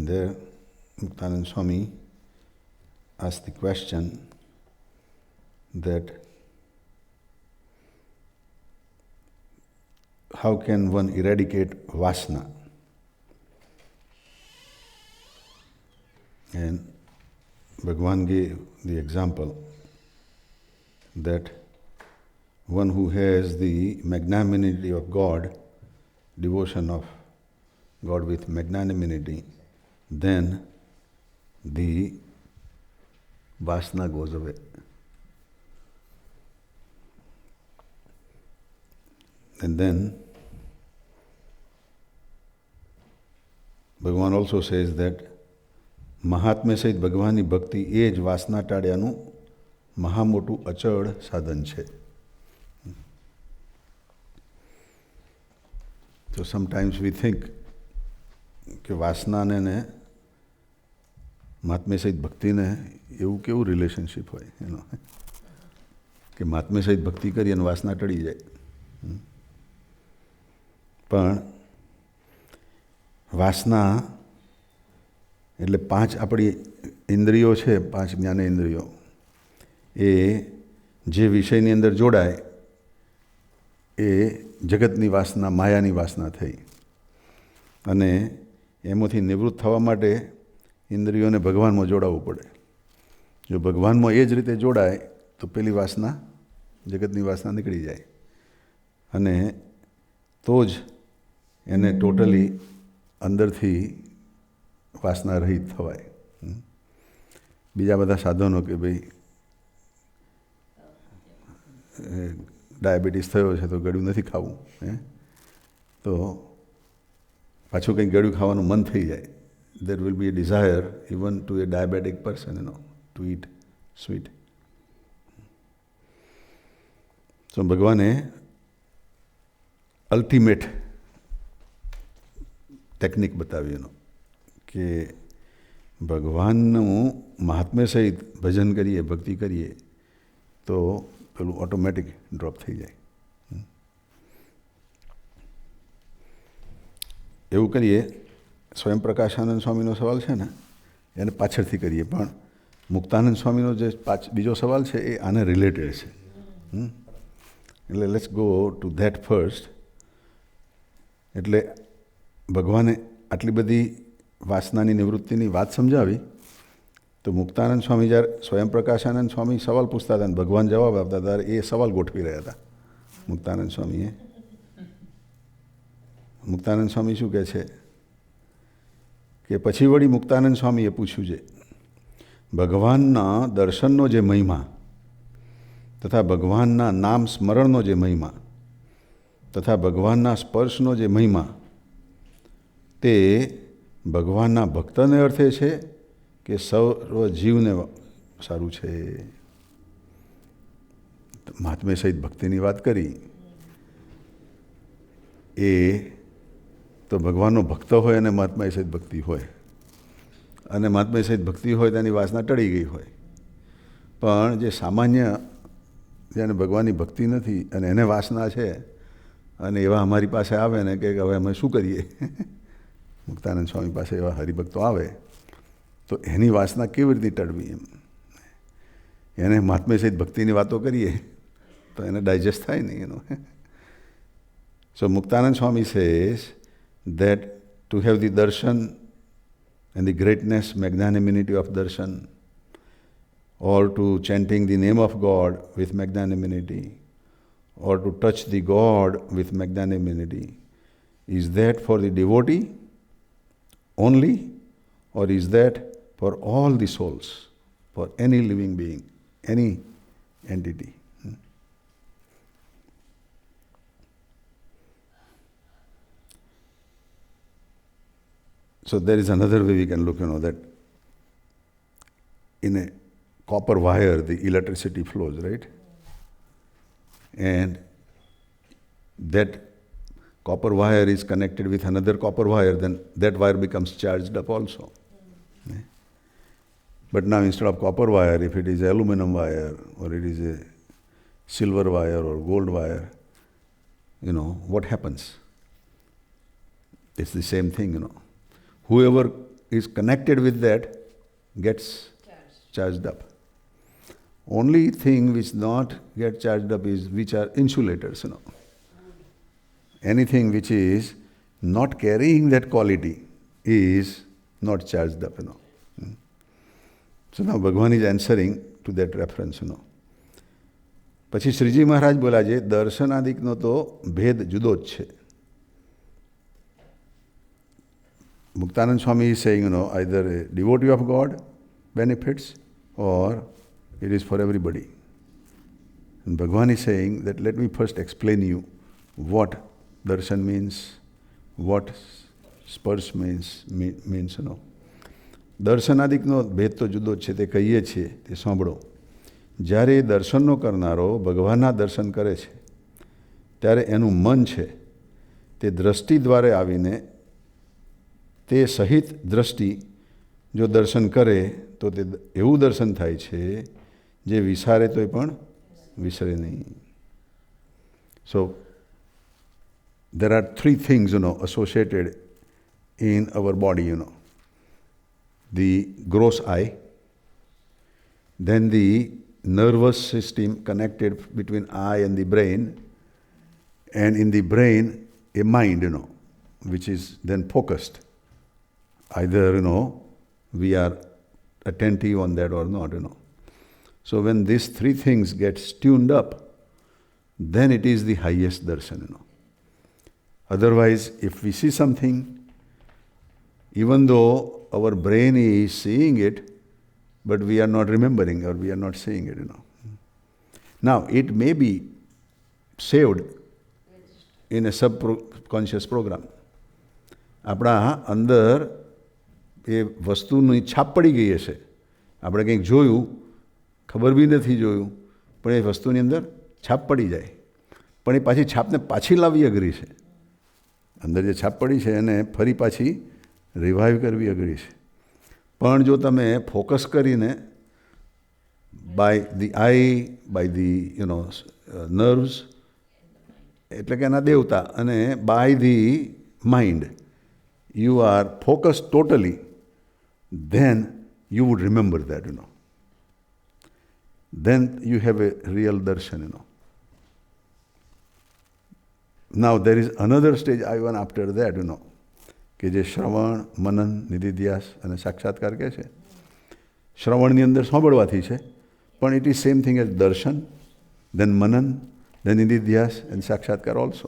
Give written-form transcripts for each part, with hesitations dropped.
And there Muktanand Swami asked the question that how can one eradicate vasana? And Bhagavan gave the example that one who has the magnanimity of God, devotion of God with magnanimity, then the vasana goes away. And then Bhagavan also says that મહાત્મ્ય સહિત ભગવાનની ભક્તિ એ જ વાસના ટાળ્યાનું મહામોટું અચળ સાધન છે. So sometimes we think કે વાસનાને ને મહાત્મ્ય સહિત ભક્તિને એવું કેવું રિલેશનશિપ હોય એનો કે મહાત્મ્ય સહિત ભક્તિ કરી અને વાસના ટળી જાય. પણ વાસના એટલે પાંચ આપણી ઇન્દ્રિયો છે, પાંચ જ્ઞાનેન્દ્રિયો, એ જે વિષયની અંદર જોડાય એ જગતની વાસના, માયાની વાસના થઈ. અને એમાંથી નિવૃત્ત થવા માટે ઇન્દ્રિયોને ભગવાનમાં જોડાવવું પડે. જો ભગવાનમાં એ જ રીતે જોડાય તો પેલી વાસના, જગતની વાસના નીકળી જાય અને તો જ એને ટોટલી અંદરથી વાસના રહિત થવાય. બીજા બધા સાધનો કે ભાઈ ડાયાબિટીસ થયો છે તો ગળ્યું નથી ખાવું, તો પાછું કંઈક ગળ્યું ખાવાનું મન થઈ જાય. there will be a desire even to a diabetic person, to eat sweet. So ભગવાને અલ્ટિમેટ ટેકનિક બતાવી એનો કે ભગવાનનું મહાત્મ્ય સહિત ભજન કરીએ, ભક્તિ કરીએ તો પેલું ઓટોમેટિક ડ્રોપ થઈ જાય. એવું કરીએ, સ્વયં પ્રકાશાનંદ સ્વામીનો સવાલ છે ને એને પાછળથી કરીએ, પણ મુક્તાનંદ સ્વામીનો જે બીજો સવાલ છે એ આને રિલેટેડ છે. એટલે let's go to that first. એટલે ભગવાને આટલી બધી વાસનાની નિવૃત્તિની વાત સમજાવી તો મુક્તાનંદ સ્વામી જ્યારે સ્વયં પ્રકાશાનંદ સ્વામી સવાલ પૂછતા હતા અને ભગવાન જવાબ આપતા હતા, એ સવાલ ગોઠવી રહ્યા હતા મુક્તાનંદ સ્વામીએ. મુક્તાનંદ સ્વામી શું કહે છે કે પછી વળી મુક્તાનંદ સ્વામીએ પૂછ્યું છે, ભગવાનના દર્શનનો જે મહિમા તથા ભગવાનના નામ સ્મરણનો જે મહિમા તથા ભગવાનના સ્પર્શનો જે મહિમા તે ભગવાનના ભક્તને અર્થે છે કે સર્વ જીવને સારું છે? મહાત્મ્ય સહિત ભક્તિની વાત કરી, એ તો ભગવાનનો ભક્ત હોય અને મહાત્મ્ય સહિત ભક્તિ હોય, અને મહાત્મ્ય સહિત ભક્તિ હોય તેની વાસના ટળી ગઈ હોય. પણ જે સામાન્ય જેને ભગવાનની ભક્તિ નથી અને એને વાસના છે અને એવા અમારી પાસે આવે ને કે હવે અમે શું કરીએ, મુક્તાનંદ સ્વામી પાસે એવા હરિભક્તો આવે તો એની વાસના કેવી રીતે ટળવી? એને મહાત્મ્ય સહિત ભક્તિની વાતો કરીએ તો એને ડાયજેસ્ટ થાય નહીં એનો. So Muktanand Swami says that to have the darshan and the greatness, magnanimity of darshan, or to chanting the name of God with magnanimity, or to touch the God with magnanimity, is that for the devotee only, or is that for all the souls, for any living being, any entity? So there is another way we can look, that in a copper wire the electricity flows, right? And that copper wire is connected with another copper wire, then that wire becomes charged up also. But now instead of copper wire, if it is aluminum wire or it is a silver wire or gold wire, what happens? It's the same thing, Whoever is connected with that gets charged up. Only thing which not get charged up is which are insulators, Anything which is not carrying that quality is not charged up, So now Bhagwan is answering to that reference, પછી શ્રીજી મહારાજ બોલા છે દર્શનાદિકનો તો ભેદ જુદો જ છે. Muktanand Swami is saying, either a devotee of God benefits or it is for everybody. And Bhagwan is saying that let me first explain you what darshan means, what spursh means, દર્શનાદિકનો ભેદ તો જુદો જ છે તે કહીએ છીએ તે સાંભળો. જ્યારે દર્શનનો કરનારો ભગવાનના દર્શન કરે છે ત્યારે એનું મન છે તે દ્રષ્ટિ દ્વારે આવીને તે સહિત દ્રષ્ટિ જો દર્શન કરે તો તે એવું દર્શન થાય છે જે વિસારે તોય પણ વિસરે નહીં. સો there are three things, associated in our body, The gross eye, then the nervous system connected between eye and the brain, and in the brain a mind, which is then focused. Either, we are attentive on that or not, So when these three things get tuned up, then it is the highest darshan, Otherwise, if we see something, even though our brain is seeing it, but we are not remembering or we are not seeing it, Now, it may be saved in a subconscious program. આપણા અંદર એ વસ્તુની છાપ પડી ગઈ હશે. આપણે કંઈક જોયું, ખબર બી નથી જોયું, પણ એ વસ્તુની અંદર છાપ પડી જાય. પણ એ પાછી છાપને પાછી લાવવી અઘરી છે. અંદર જે છાપ પડી છે એને ફરી પાછી રિવાઇવ કરવી અઘરી છે. પણ જો તમે ફોકસ કરીને by the eye, by the nerves, એટલે કે એના દેવતા, અને by the mind, you are focused totally, then you would remember that, Then you have a real darshan, Now there is another stage even after that, કે જે શ્રવણ, મનન, નિધિધ્યાસ અને સાક્ષાત્કાર કહે છે. શ્રવણની અંદર સાંભળવાથી છે, પણ it is same thing as darshan, then manan, then nididhyas and sakshatkar also.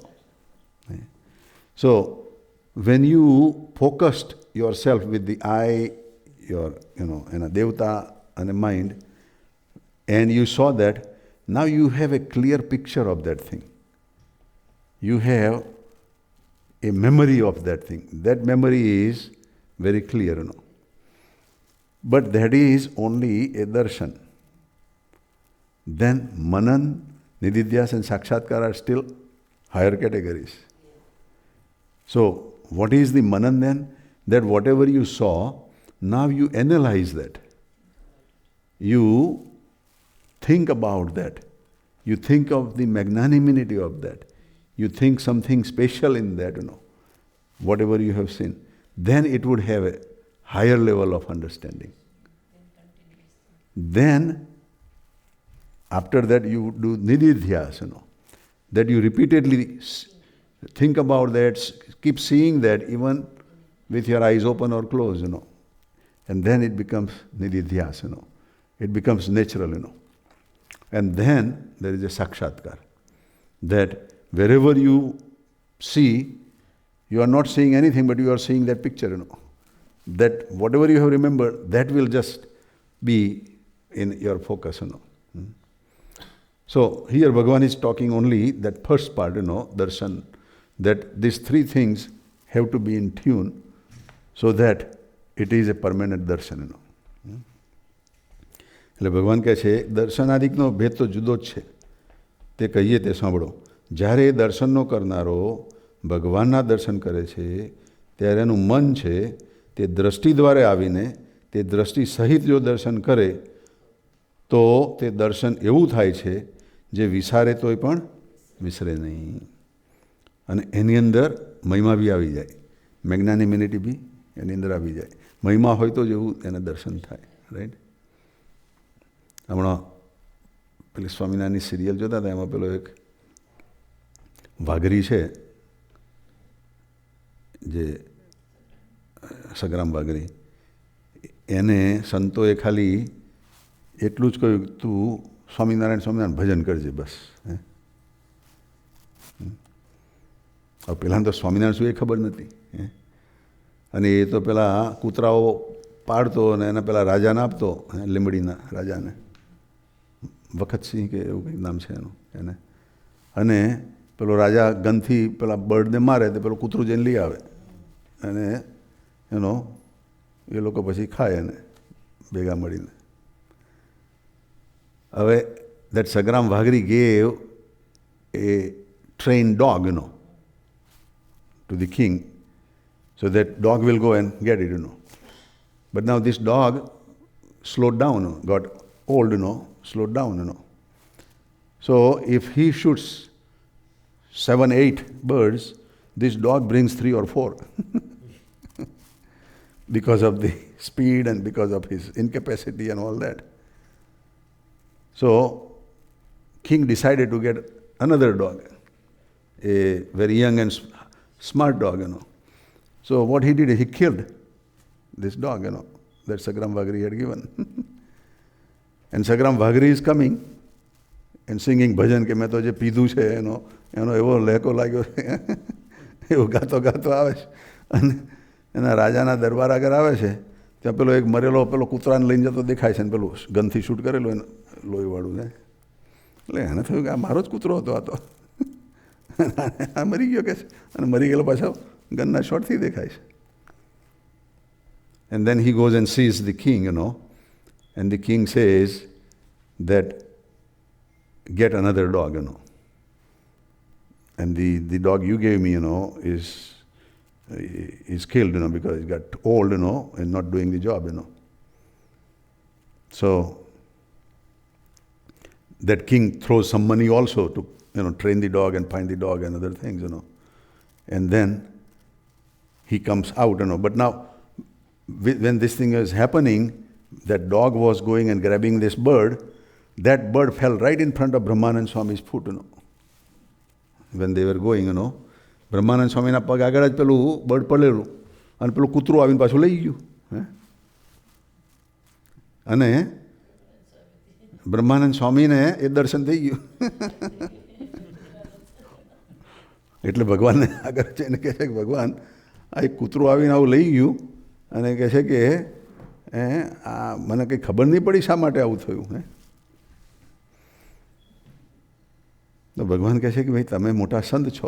So when you focused yourself with the eye, your and a devta and a mind, and you saw that, now you have a clear picture of that thing. You have a memory of that thing. That memory is very clear, But that is only a darshan. Then manan, nididhyas and sakshatkar are still higher categories. So what is the manan then? That whatever you saw, now you analyze that. You think about that. You think of the magnanimity of that. You think something special in that, whatever you have seen. Then it would have a higher level of understanding. Then, after that you do nididhyas, that you repeatedly think about that, keep seeing that even with your eyes open or closed, And then it becomes nididhyas, It becomes natural, And then there is a sakshatkar. That wherever you see, you are not seeing anything, but you are seeing that picture, That whatever you have remembered, that will just be in your focus, So here Bhagavan is talking only that first part, darshan, that these three things have to be in tune so that it is a permanent darshan, એટલે ભગવાન કહે છે દર્શનાદિકનો ભેદ તો જુદો જ છે, તે કહીએ તે સાંભળો. જ્યારે દર્શનનો કરનારો ભગવાનના દર્શન કરે છે ત્યારે એનું મન છે તે દ્રષ્ટિ દ્વારે આવીને તે દ્રષ્ટિ સહિત જો દર્શન કરે તો તે દર્શન એવું થાય છે જે વિસારે તોય પણ વિસરે નહીં. અને એની અંદર મહિમા બી આવી જાય, મેગ્નાનિમિનિટી બી એની અંદર આવી જાય. મહિમા હોય તો જ એવું એને દર્શન થાય, રાઈટ. હમણાં પેલી સ્વામિનારાયણની સિરિયલ જોતા હતા, એમાં પેલો એક વાઘરી છે, જે સગ્રામ વાઘરી, એને સંતોએ ખાલી એટલું જ કહ્યું, તું સ્વામિનારાયણ સ્વામિનારાયણ ભજન કરજે બસ. હવે પહેલાં તો સ્વામિનારાયણ શું એ ખબર નથી, અને એ તો પેલા કૂતરાઓ પાડતો અને એને પેલા રાજાને આપતો, લીંબડીના રાજાને, વખતસિંહ કે એવું કંઈક નામ છે એનું, એને. અને પેલો રાજા ગનથી પેલા બર્ડને મારે તો પેલું કૂતરું જઈને લઈ આવે, અને એનો એ લોકો પછી ખાય એને ભેગા મળીને. હવે that Sagram Vaghri gave a trained dog, to the king, so that dog will go and get it, But now this dog slowed down, got old, slowed down, So if he shoots 7, 8 birds, this dog brings 3 or 4 because of the speed and because of his incapacity and all that. So king decided to get another dog, a very young and smart dog, So what he did is he killed this dog, that Sagram Vaghri had given. And Sagram Vaghri is coming and singing bhajan કે મેં તો જે પીધું છે એનો એવો લહેકો લાગ્યો છે, એવું ગાતો ગાતો આવે છે, અને એના રાજાના દરબાર આગળ આવે છે, ત્યાં પેલો એક મરેલો પેલો કૂતરાને લઈને જતો દેખાય છે, ને પેલું ગનથી શૂટ કરેલું એને લોહીવાળું છે. એટલે એને થયું કે આ મારો જ કૂતરો હતો, આ તો આ મરી ગયો કે છે, અને મરી ગયેલો પાછો ગનના શોટથી દેખાય છે. And then he goes and sees the king, and the king says that get another dog, And the dog you gave me, is killed, because it got old, and not doing the job, So that king throws some money also to, train the dog and find the dog and other things, And then he comes out, But now, when this thing is happening, that dog was going and grabbing this bird. That bird fell right in front of Brahmanand Swami's foot, When they were going, Brahmanand Swamiના પગ આગળ જ પેલું bird પડેલું, અને પેલું કૂતરું આવીને પાછું લઈ ગયું. અને બ્રહ્માનંદ સ્વામીને એ દર્શન થઈ ગયું. એટલે ભગવાનને આગળ જઈને કહે છે કે ભગવાન, આ એક કૂતરું આવીને આવું લઈ ગયું, અને કહે છે કે આ મને કંઈ ખબર નહીં પડી શા માટે આવું થયું. તો ભગવાન કહે છે કે ભાઈ તમે મોટા સંત છો,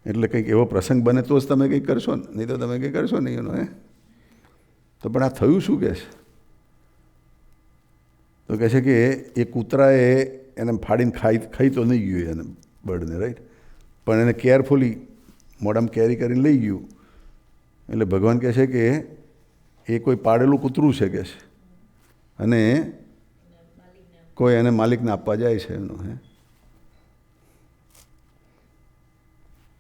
એટલે કંઈક એવો પ્રસંગ બને તો જ તમે કંઈક કરશો, નહીં તો તમે કંઈ કરશો નહીં, તો પણ આ થયું શું કહે છે? તો કહે છે કે એ કૂતરાએ એને ફાડીને ખાઈ તો નહીં ગયું એને બર્ડને, રાઈટ, પણ એને કેરફુલી મોઢામાં કેરી કરીને લઈ ગયું. એટલે ભગવાન કહે છે કે એ કોઈ પાડેલું કૂતરું છે કે છે, અને કોઈ એને માલિકને આપવા જાય છે એનો.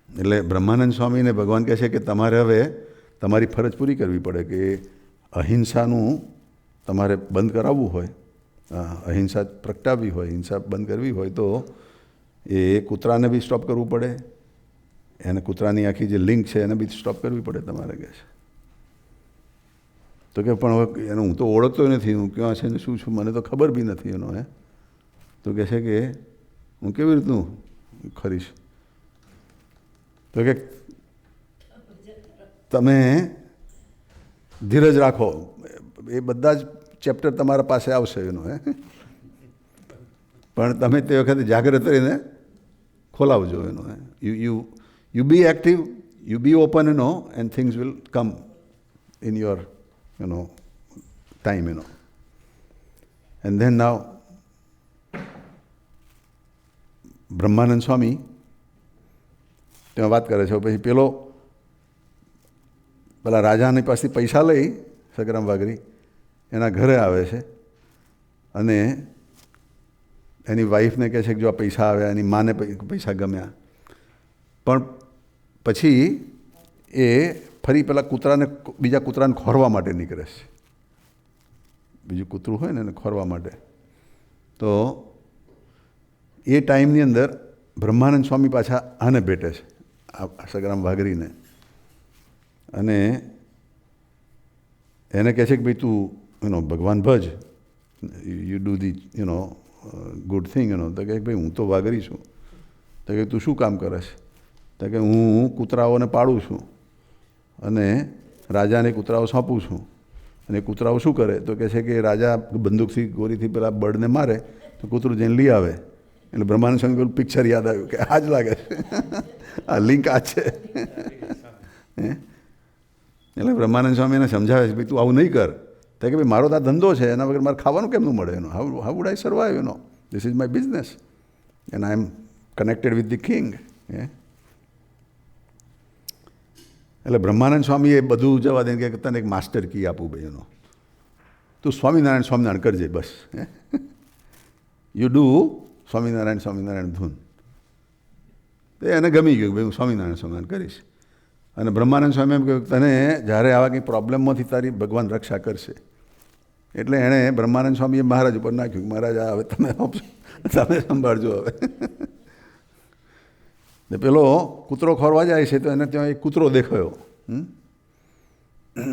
એટલે બ્રહ્માનંદ સ્વામીને ભગવાન કહે છે કે તમારે હવે તમારી ફરજ પૂરી કરવી પડે, કે અહિંસાનું તમારે બંધ કરાવવું હોય, અહિંસા પ્રગટાવવી હોય, હિંસા બંધ કરવી હોય, તો એ કૂતરાને બી સ્ટોપ કરવું પડે, એને કૂતરાની આખી જે લિંક છે એને બી સ્ટોપ કરવી પડે તમારે, કહે છે. તો કે પણ હવે એને હું તો ઓળખતો નથી, હું ક્યાં છે ને શું છું મને તો ખબર બી નથી એનો. તો કહે છે કે હું કેવી રીતનું ખરીશ? તો કે તમે ધીરજ રાખો, એ બધા જ ચેપ્ટર તમારા પાસે આવશે એનો, પણ તમે તે વખતે જાગૃત રહીને ખોલાવજો એનો. You be active, you be open, and things will come in your, time, And then now, Brahmanand Swami ત્યાં વાત કરે છે. પછી પેલા રાજાની પાસેથી પૈસા લઈ સગ્રામ વાઘરી એના ઘરે આવે છે, અને એની વાઈફને કહે છે કે જો આ પૈસા આવ્યા, એની માને પૈસા ગમ્યા, પણ પછી એ ફરી પેલા કૂતરાને બીજા કૂતરાને ખોરવા માટે નીકળે છે. બીજું કૂતરું હોય ને એને ખોરવા માટે. તો એ ટાઈમની અંદર બ્રહ્માનંદ સ્વામી પાછા આને ભેટે છે, આ સગરામ વાઘરીને, અને એને કહે છે કે ભાઈ તું ભગવાન ભજ, you do the good thing. તો કહે ભાઈ હું તો વાઘરી છું. તો કે તું શું કામ કરે છે? તો કે હું કૂતરાઓને પાળું છું અને રાજાને કૂતરાઓ સોંપું છું. અને કૂતરાઓ શું કરે? તો કહે છે કે રાજા બંદૂકથી ગોરીથી પેલા બર્ડને મારે તો કૂતરું જઈને લઈ આવે. એટલે બ્રહ્માનંદ સ્વામી પેલું પિક્ચર યાદ આવ્યું કે આ જ લાગે છે, આ લિંક આ છે. એટલે બ્રહ્માનંદ સ્વામી એને સમજાવે છે ભાઈ તું આવું નહીં કર. તો કે ભાઈ મારો તો આ ધંધો છે, એના વગર મારે ખાવાનું કેમનું મળે? How would I survive? This is my business and I am connected with the king. એટલે બ્રહ્માનંદ સ્વામી એ બધું જવા દે કે તને એક માસ્ટર કી આપું ભાઈ તું સ્વામિનારાયણ સ્વામિનારાયણ કરજે બસ. યુ ડુ સ્વામિનારાયણ સ્વામિનારાયણ ધૂન. તો એને ગમી ગયું ભાઈ હું સ્વામિનારાયણ સ્વામિનારાયણ કરીશ. અને બ્રહ્માનંદ સ્વામી એમ કહ્યું તને જ્યારે આવા કંઈ પ્રોબ્લેમમાંથી તારી ભગવાન રક્ષા કરશે. એટલે એણે બ્રહ્માનંદ સ્વામીએ મહારાજ ઉપર નાખ્યું કે મહારાજ હવે તમે સંભાળજો હવે. ને પેલો કૂતરો ખોરવા જાય છે તો એને ત્યાં એક કૂતરો દેખાયો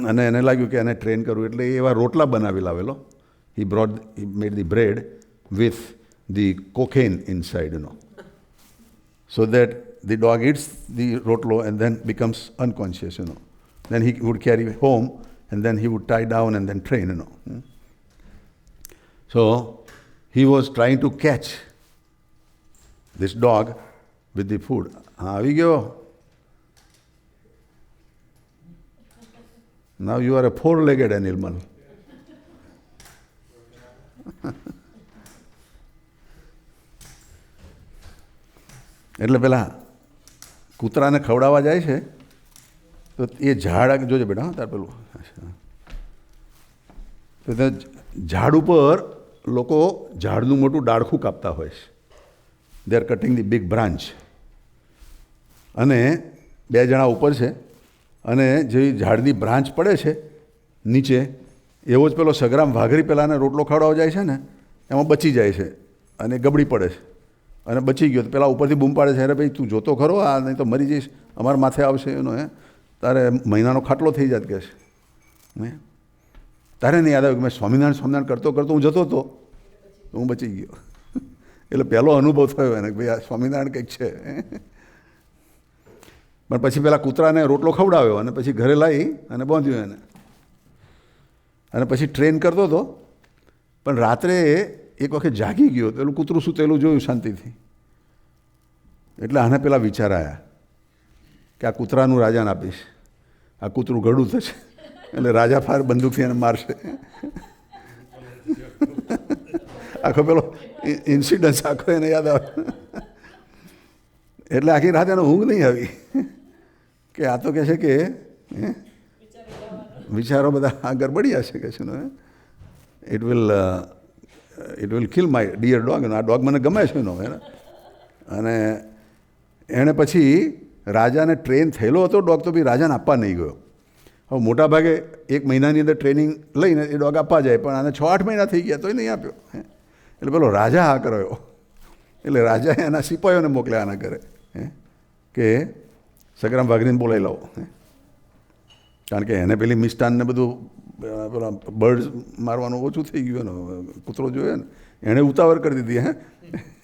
અને એને લાગ્યું કે એને ટ્રેન કરવું, એટલે એવા રોટલા બનાવી લાવેલો. He made the bread with the cocaine inside so that the dog eats the rotlo and then becomes unconscious. Then he would carry it home and then he would tie down and then train. So he was trying to catch this dog with the food. આવી ગયો. Now you are a four-legged animal. એટલે પેલા કૂતરાને ખવડાવવા જાય છે તો એ ઝાડ જોજે બેટા, તાર પેલું તો ત્યાં ઝાડ ઉપર લોકો ઝાડનું મોટું ડાળખું કાપતા હોય છે. They are cutting the big branch. અને બે જણા ઉપર છે અને જે ઝાડની બ્રાન્ચ પડે છે નીચે, એવો જ પેલો સગરામ વાઘરી પેલાને રોટલો ખવડાવવા જાય છે ને એમાં બચી જાય છે અને ગબડી પડે છે અને બચી ગયો તો પેલા ઉપરથી બૂમ પાડે છે, અરે ભાઈ તું જોતો ખરો, આ નહીં તો મરી જઈશ, અમારા માથે આવશે તારે મહિનાનો ખાટલો થઈ જાત કે છે. તારે નહીં યાદ આવ્યું કે મેં સ્વામિનારાયણ સ્વામિનારાયણ કરતો કરતો હું જતો હતો તો હું બચી ગયો. એટલે પહેલો અનુભવ થયો એને કે ભાઈ આ સ્વામિનારાયણ કંઈક છે. પણ પછી પેલા કૂતરાને રોટલો ખવડાવ્યો અને પછી ઘરે લાવી અને બાંધ્યું એને અને પછી ટ્રેન કરતો હતો. પણ રાત્રે એક વખત જાગી ગયો, પેલું કૂતરું સૂતેલું જોયું શાંતિથી. એટલે આને પેલા વિચાર આવ્યા કે આ કૂતરાનું રાજાને આપીશ, આ કૂતરું ગળું થશે એટલે રાજા ફાર બંદૂકથી એને મારશે. આખો પેલો ઇન્સિડન્સ આખો એને યાદ આવે. એટલે આખી રાત એને ઊંઘ નહીં આવી કે આ તો કહે છે કે વિચારો બધા આ ગરબડિયા છે કે છે it will kill my dear dog. આ ડોગ મને ગમે છે અને એણે પછી રાજાને ટ્રેન થયેલો હતો ડોગ તો બી રાજાને આપવા નહીં ગયો. હવે મોટા ભાગે 1 મહિનાની અંદર ટ્રેનિંગ લઈને એ ડોગ આપવા જાય, પણ આને 6-8 મહિના થઈ ગયા તોય નહીં આપ્યો. એટલે પેલો રાજા હા કર્યો. એટલે રાજાએ એના સિપાહીઓને મોકલ્યા આના ઘરે કે સગરામ વાઘરીને બોલાવી લાવો, કારણ કે એને પેલી મિષ્ટાન ને બધું પેલા બર્ડ મારવાનું ઓછું થઈ ગયું ને, કૂતરો જોયો ને એણે ઉતાવળ કરી દીધી.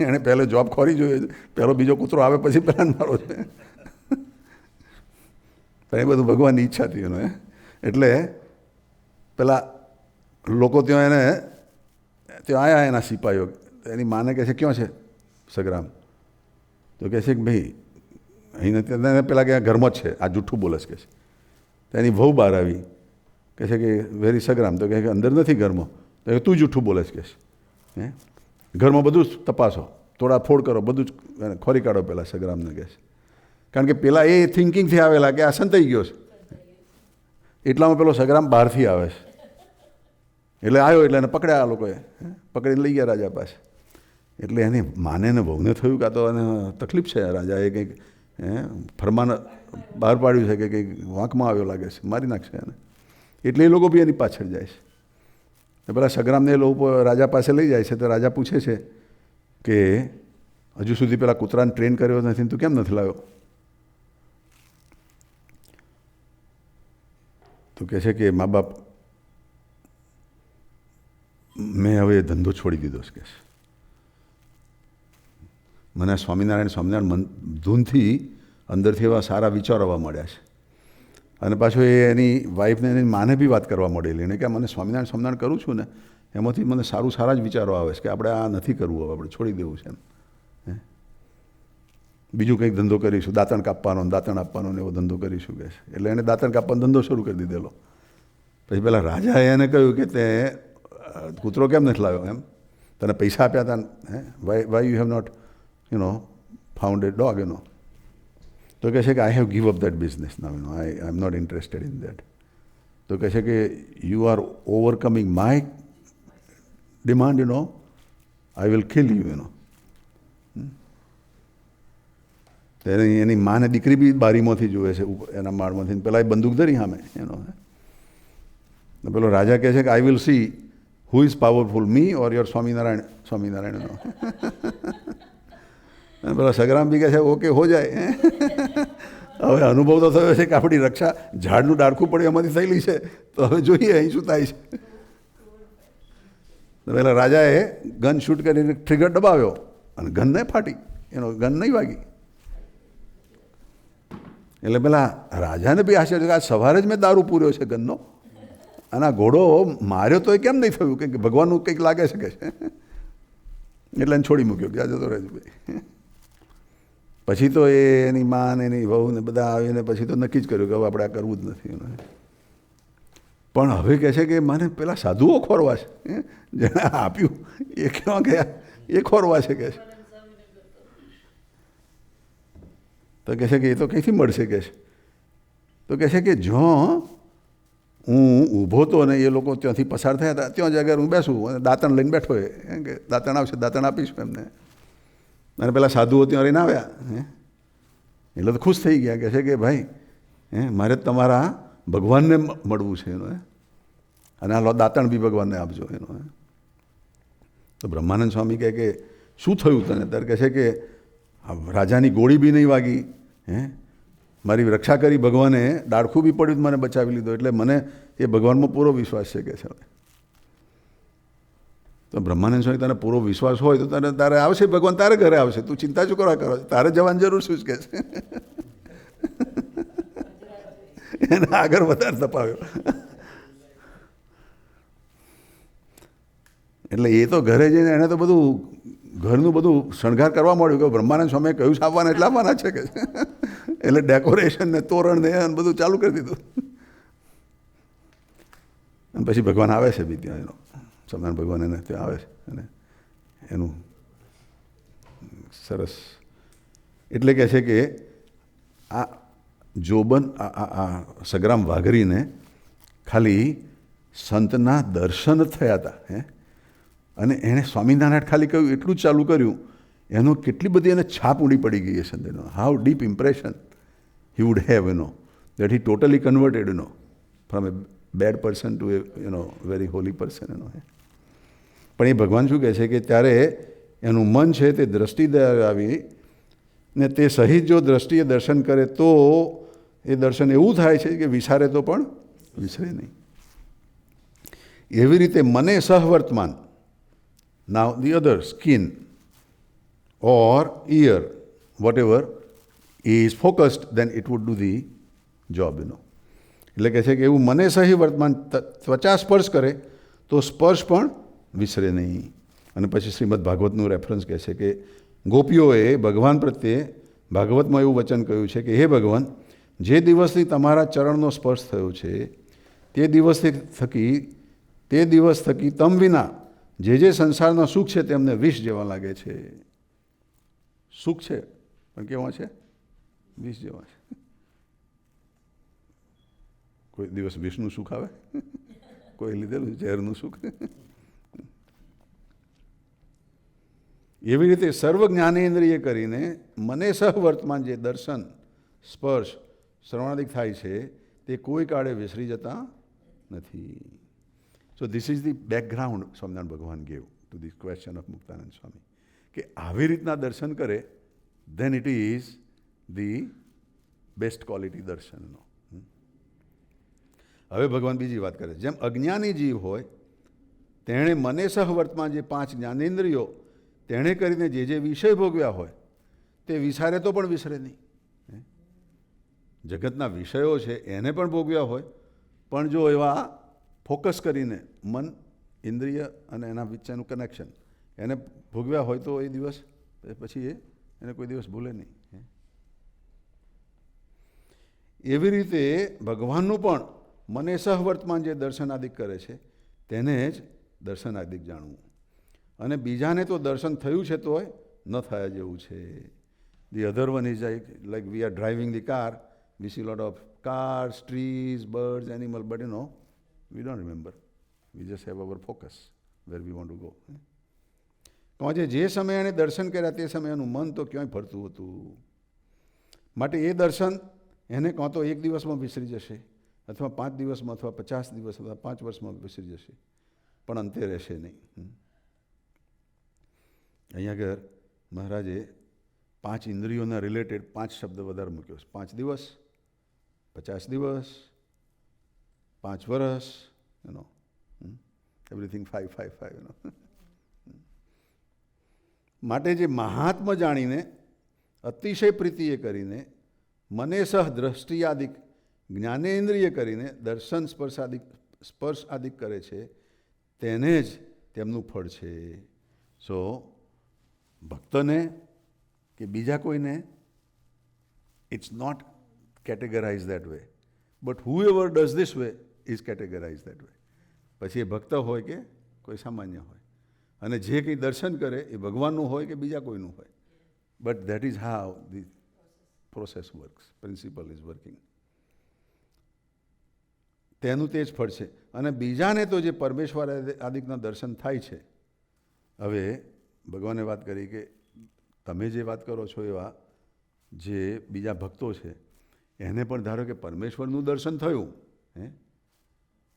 એણે પહેલે જોબ ખોરી જોઈએ, પહેલો બીજો કૂતરો આવે પછી પહેલાં મારો છે. એ બધું ભગવાનની ઈચ્છા હતી એનો. એટલે પેલા લોકો ત્યાં એને ત્યાં આવ્યા એના સિપાહીઓ, એની માને કહે છે ક્યાં છે સગરામ? તો કહે છે કે ભાઈ અહીં નથી. પેલા કે ઘરમાં જ છે, આ જૂઠું બોલે છે કે છે. તો એની વહુ બહાર આવી કહે છે કે વેરી સગરામ? તો કહે કે અંદર નથી ઘરમાં. તો તું જૂઠું બોલે છે કે છે. ઘરમાં બધું જ તપાસો, થોડા ફોડ કરો, બધું જ ખોરી કાઢો પેલા સગરામને કહે છે. કારણ કે પેલા એ થિંકિંગથી આવેલા કે આ સંતાઈ ગયો છે, એટલામાં પેલો સગરામ બહારથી આવે છે. એટલે આવ્યો એટલે એને પકડ્યા, આ લોકોએ પકડીને લઈ ગયા રાજા પાસે. એટલે એને માને ને વહુને થયું કે આ તો એને તકલીફ છે, રાજાએ કંઈક ફરમાન બહાર પાડ્યું છે કે કંઈક વાંકમાં આવ્યો લાગે છે, મારી નાખશે એને. એટલે એ લોકો બી એની પાછળ જાય છે. પેલા સગ્રામને એ લોકો રાજા પાસે લઈ જાય છે તો રાજા પૂછે છે કે હજુ સુધી પેલા કૂતરાને ટ્રેન કર્યો નથી, તું કેમ નથી લાવ્યો? તો કહે છે કે મા બાપ મેં હવે એ ધંધો છોડી દીધો છે કે મને સ્વામિનારાયણ મન ધૂનથી અંદરથી એવા સારા વિચારો આવવા મળ્યા છે. અને પાછો એ એની વાઈફને એની માને બી વાત કરવા મળેલી એને કે મને સ્વામિનારાયણ કરું છું ને એમાંથી મને સારા જ વિચારો આવે છે કે આપણે આ નથી કરવું, હવે આપણે છોડી દેવું છે એમ. બીજું કંઈક ધંધો કરીશું, દાંતણ કાપવાનો દાંતણ આપવાનો ને એવો ધંધો કરીશું કે છે. એટલે એને દાંતણ કાપવાનો ધંધો શરૂ કરી દીધેલો. પછી પેલા રાજાએ એને કહ્યું કે તે કૂતરો કેમ નથી લાવ્યો એમ, તને પૈસા આપ્યા હતા, why you have not found a dog તો કહે છે કે I have give up that business now I am not interested in that. તો કહે છે કે you are overcoming my demand I will kill you એની માને દીકરી બી બારીમાંથી જુએ છે એના માળમાંથી, પેલા એ બંદૂક ધરી સામે પેલો રાજા કહે છે કે I will see who is powerful, me or your Swaminarayan. પેલા સગ્રામ બી કહે છે ઓકે હો જાય. હવે અનુભવ તો થયો છે કે આપણી રક્ષા ઝાડનું ડાળખું પડે એમાંથી થયેલી છે, તો હવે જોઈએ અહીં શું થાય છે. પેલા રાજાએ ગન શૂટ કરીને ટ્રિગર દબાવ્યો અને ગન નહીં ફાટી, ગન નહીં વાગી. એટલે પેલા રાજાને બી આશ્ચર્ય કે આ સવારે જ મેં દારૂ પૂર્યો છે ગનનો, અને આ ઘોડો માર્યો તો એ કેમ નહીં થયું, કે ભગવાનનું કંઈક લાગે છે કે છે. એટલે એને છોડી મૂક્યો કે આ જતો રહેજો ભાઈ. પછી તો એની મા ને એની વહુ ને બધા આવીને પછી તો નક્કી જ કર્યું કે હવે આપણે આ કરવું જ નથી. પણ હવે કહે છે કે મને પેલા સાધુઓ ખોરવા છે, જેને આપ્યું એ કેવા ગયા એ ખોરવા છે કે છે. તો કહે છે કે એ તો કંઈથી મળશે કે છે. તો કહે છે કે જો હું ઊભો હતો ને એ લોકો ત્યાંથી પસાર થયા હતા ત્યાં જ અગર હું બેસું અને દાંતણ લઈને બેઠો એ કે દાંતણ આવશે દાંતણ આપીશું એમને. અને પેલા સાધુઓ ત્યાં રહીને આવ્યા એટલે તો ખુશ થઈ ગયા. કહે છે કે ભાઈ મારે તમારા ભગવાનને મળવું છે અને આ દાંતણ બી ભગવાનને આપજો તો બ્રહ્માનંદ સ્વામી કહે કે શું થયું તને? ત્યારે કહે છે કે રાજાની ગોળી બી નહીં વાગી, મારી રક્ષા કરી ભગવાને, ડાળખું બી પડ્યું મને બચાવી લીધો, એટલે મને એ ભગવાનમાં પૂરો વિશ્વાસ છે કે છે. તો બ્રહ્માનંદ સ્વામી તને પૂરો વિશ્વાસ હોય તો તારે આવશે ભગવાન, તારે ઘરે આવશે, તું ચિંતા શું કરવા કરો, તારે જવાની જરૂર શું કે છે. એને આગળ વધારે તપાવ્યો. એટલે એ તો ઘરે જઈને એને તો બધું ઘરનું બધું શણગાર કરવા મળ્યું કે બ્રહ્માનંદ સ્વામીએ કહ્યું છે આવવાના એટલે આવવાના છે કે એટલે ડેકોરેશન ને તોરણ ને બધું ચાલુ કરી દીધું. અને પછી ભગવાન આવે છે બી ત્યાં સ્વામિનારાયણ ભગવાન એને ત્યાં આવે છે અને એનું સરસ એટલે કહે છે કે આ જોબન આ સગ્રામ વાઘરીને ખાલી સંતના દર્શન થયા હતા અને એણે સ્વામિનારાયણ ખાલી કહ્યું એટલું જ ચાલુ કર્યું, એનો કેટલી બધી એને છાપ ઊંડી પડી ગઈ છે. How deep impression he would have that he totally converted from a bad person to a very holy person પણ એ ભગવાન શું કહે છે કે ત્યારે એનું મન છે તે દ્રષ્ટિ આવી ને તે સહિત જો દ્રષ્ટિએ દર્શન કરે તો એ દર્શન એવું થાય છે કે વિસારે તો પણ વિસરે નહીં. એવી રીતે મને સહવર્તમાન now the other skin or ear whatever is focused then it would do the job એટલે કહે છે કે એવું મને સહી વર્તમાન ત્વચા સ્પર્શ કરે તો સ્પર્શ પણ વિસરે નહીં. અને પછી શ્રીમદ ભાગવતનું રેફરન્સ કહે છે કે ગોપીઓએ ભગવાન પ્રત્યે ભાગવતમાં એવું વચન કહ્યું છે કે હે ભગવાન, જે દિવસથી તમારા ચરણનો સ્પર્શ થયો છે તે દિવસ થકી તમ વિના જે સંસારના સુખ છે તેમને વિષ જેવા લાગે છે. સુખ છે પણ કેવા છે? વિષ જેવા છે. કોઈ દિવસ વિષનું સુખ આવે? કોઈ લીધેલું ઝેરનું સુખ? એવી રીતે સર્વ જ્ઞાનેન્દ્રિય કરીને મને સહ વર્તમાન જે દર્શન સ્પર્શ શ્રવણાદિક થાય છે તે કોઈ કાળે વિસરી જતા નથી. So this is the background Swaminarayan Bhagwan gave to this question of Muktanand Swami, કે આવી રીતના દર્શન કરે then it is the best quality દર્શનનો. હવે ભગવાન બીજી વાત કરે, જેમ અજ્ઞાની જીવ હોય તેણે મને સહ વર્તમાન જે 5 જ્ઞાનેન્દ્રિયો તેણે કરીને જે વિષય ભોગવ્યા હોય તે વિસારે તો પણ વિસરે નહીં. જગતના વિષયો છે એને પણ ભોગવ્યા હોય, પણ જો એવા ફોકસ કરીને મન ઇન્દ્રિય અને એના વચ્ચેનું કનેક્શન એને ભોગવ્યા હોય તો એ દિવસ પછી એને કોઈ દિવસ ભૂલે નહીં. એવી રીતે ભગવાનનું પણ મને સહવર્તમાન જે દર્શનાદિક કરે છે તેને જ દર્શનાદિક જાણવું. અને બીજાને તો દર્શન થયું છે તોય ન થયા જેવું છે. The other one is like we are driving the car, we see a lot of cars, trees, birds, animals, but we don't remember. We just have our focus where we want to go. તો આજે જે સમયે એણે દર્શન કર્યા તે સમયે એનું મન તો ક્યાંય ફરતું હતું. માટે એ દર્શન એને કાં તો એક દિવસમાં વિસરી જશે, અથવા 5 દિવસમાં, અથવા 50 દિવસ, અથવા 5 વર્ષમાં વિસરી જશે, પણ અંતે રહેશે નહીં. અહીંયા આગળ મહારાજે 5 ઇન્દ્રિયોના રિલેટેડ 5 શબ્દ વધારે મૂક્યો છે. 5 દિવસ, 50 દિવસ, 5 વર્ષ, એવરીથિંગ 5, 5, 5. માટે જે મહાત્મા જાણીને અતિશય પ્રીતિએ કરીને મને સહ દ્રષ્ટિયાદિક જ્ઞાનેન્દ્રિય કરીને દર્શન સ્પર્શ આદિક કરે છે તેને જ તેમનું ફળ છે. સો ભક્તને કે બીજા કોઈને it's not categorize that way, but whoever does this way is categorize that way. પછી એ ભક્ત હોય કે કોઈ સામાન્ય હોય, અને જે કંઈ દર્શન કરે એ ભગવાનનું હોય કે બીજા કોઈનું હોય, but that is how the process works, principal is working. તેનું તે જ ફળ છે. અને બીજાને તો જે પરમેશ્વર આદિકના દર્શન થાય છે. હવે ભગવાને વાત કરી કે તમે જે વાત કરો છો એવા જે બીજા ભક્તો છે એને પણ ધારો કે પરમેશ્વરનું દર્શન થયું,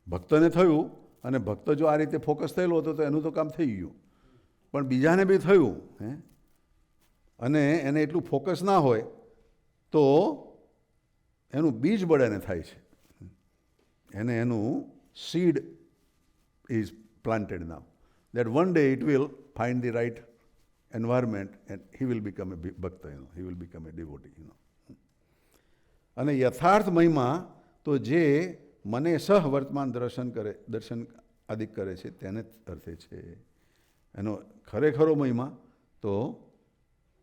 ભક્તને થયું, અને ભક્ત જો આ રીતે ફોકસ થયેલો હતો તો એનું તો કામ થઈ ગયું, પણ બીજાને બી થયું, અને એને એટલું ફોકસ ના હોય તો એનું બીજ બળાને થાય છે. એને એનું seed is planted now, that one day it will find the right environment and he will become a bhakta, he will become a devotee. અને યથાર્થ મહિમા તો જે મને સહ વર્તમાન દર્શન આદિક કરે છે તેને અર્થે છે. એનો ખરેખરો મહિમા તો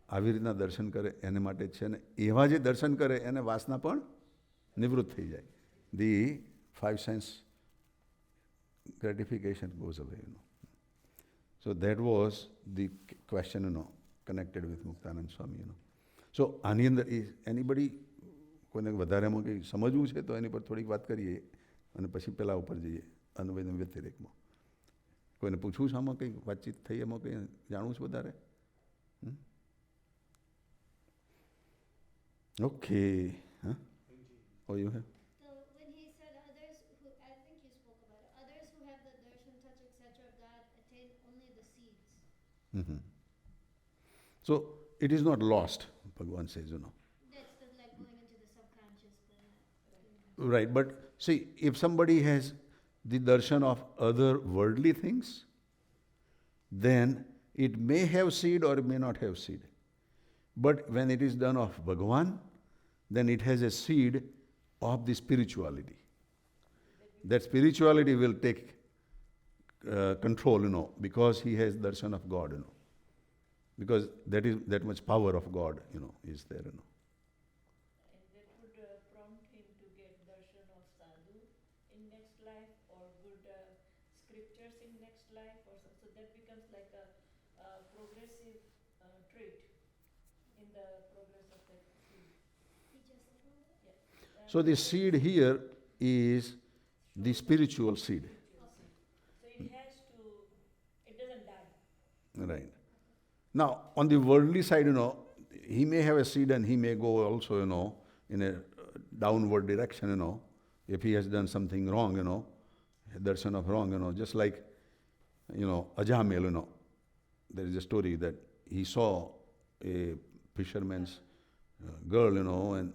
આવી રીતના દર્શન કરે એને માટે જ છે. ને એવા જે દર્શન કરે એને વાસના પણ નિવૃત્ત થઈ જાય. The 5 sense gratification goes away. So that was the question, connected with Muktanand Swami. So આની અંદર એનીબડી કોઈને વધારેમાં કંઈ સમજવું છે તો એની પર થોડીક વાત કરીએ અને પછી પેલા ઉપર જઈએ અન્વયના વ્યતિરેકમાં. કોઈને પૂછવું છે આમાં કંઈ વાતચીત થઈ, એમાં કંઈ જાણવું છે વધારે? ઓકે. હા, ઓ યુ હે. Mm-hmm. So it is not lost, Bhagavan says, That's just like going into the subconscious. Right, but see, if somebody has the darshan of other worldly things, then it may have seed or it may not have seed. But when it is done of Bhagavan, then it has a seed of the spirituality. That spirituality will take control, because he has darshan of God, because that is that much power of God, is there, And that would prompt him to get darshan of sadhu in next life, or good scriptures in next life, or so that becomes like a progressive trait in the progress of that seed. Yeah. So the seed here is the spiritual seed. So it has to, it doesn't die. Right. Now, on the worldly side, he may have a seed and he may go also, in a downward direction, if he has done something wrong, darshan of wrong, just like, Ajamel, there is a story that he saw a fisherman's girl, and